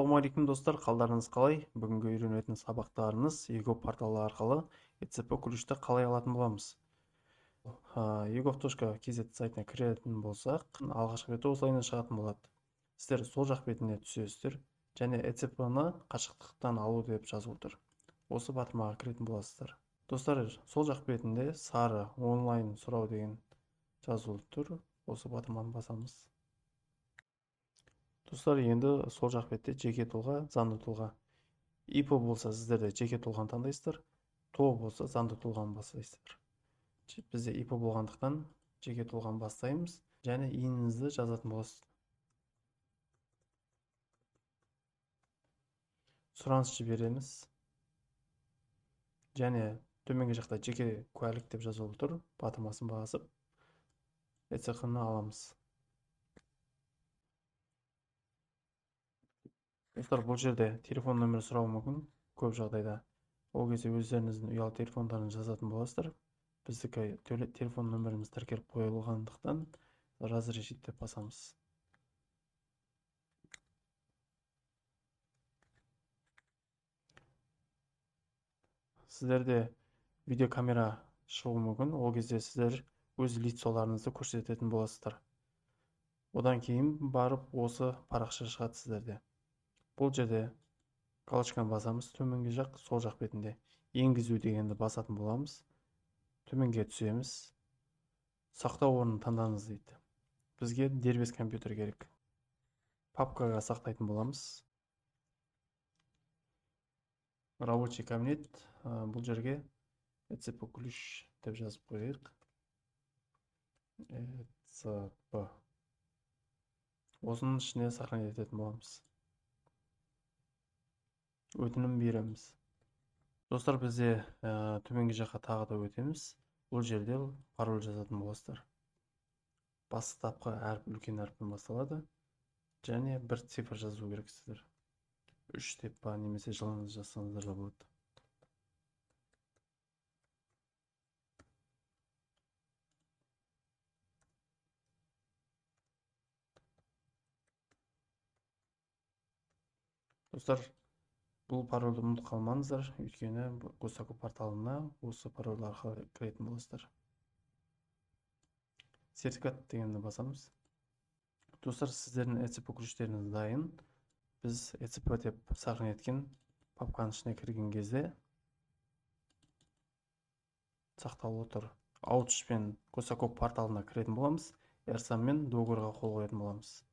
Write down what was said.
Ассалаумағалейкум достар, қалдарыңыз қалай? Бүгінгі үйренетін сабақтарымыз ego порталы арқылы ECP ключті қалай алатын боламыз. egov.kz сайтына кіретін болсақ, алғашқы беті осылайынан шығатын болады. Сіздер сол жақ бетіне түсесіздер және ECP-ны қашықтықтан алу деп жазылып тұр. Осы батырмаға кіретін боласыздар. Достар, сол жақ бетінде сары онлайн сұрау деген жазылып тұр. Осы батырманы басамыз. Достар, енді сол жақ бетте жеке тұлға, заңды тұлға. ИПО болса сіздерде жеке тұлғаны таңдайсыздар, ТО болса заңды тұлғаны бастайсыздар. Бізде ИПО болғандықтан жеке тұлғаны бастаймыз және иініңізді жазатын боласыз. Сұраныс жібереміз және төменгі жақта жеке куәлік деп жазылып тұр. Батырмасын басып ECP-ны аламыз. Достар, бұл жерде телефон нөмірі сұрауы мүмкін. Көп жағдайда ол кезде өздеріңіздің ұялы телефондарын жазатын боласыздар. Біздікі телефон нөміріміз тіркеліп қойылғандықтан разрешить деп басамыз. Сіздерде видеокамера шығуы мүмкін. Ол кезде сіздер өз лицоларыңызды көрсететін боласыздар. Одан кейін барып осы парақша шығады сіздерде. Бұл жерде галочканы басамыз, төменгі жақ, сол жақ бетінде енгізу дегенді басатын боламыз. Төменге түсеміз. Сақтау орнын таңдаңыз дейді. Бізге дербес компьютер керек. Папкаға сақтайтын боламыз. Рабочий кабинет. Бұл жерге ECP ключ деп жазып қойдық. ECP. Осының ішіне сохранять ететін боламыз. Өтінім береміз. Достар, бізде төменгі жаққа тағы да өтеміз. Бұл жерде пароль жазатын боласыздар. Бастапқы әріп үлкен әріппен басталады және бір цифр жазу керексіздер. 3 деп па немесе жылыңыз жазсаңыздар да болады. Достар, бұл парольді ұмытып қалмаңыздар, өйткені Госаку порталына осы пароль арқылы кіретін боласыздар. Сертификат дегенді басамыз. Достар, сіздердің ECP ключтеріңіз дайын. Біз ECP деп сақтап еткен папканың ішіне кірген кезде сақталып отыр. Ауытшпен Госаку порталына кіретін боламыз. Эрсаммен договорға қол қоятын боламыз.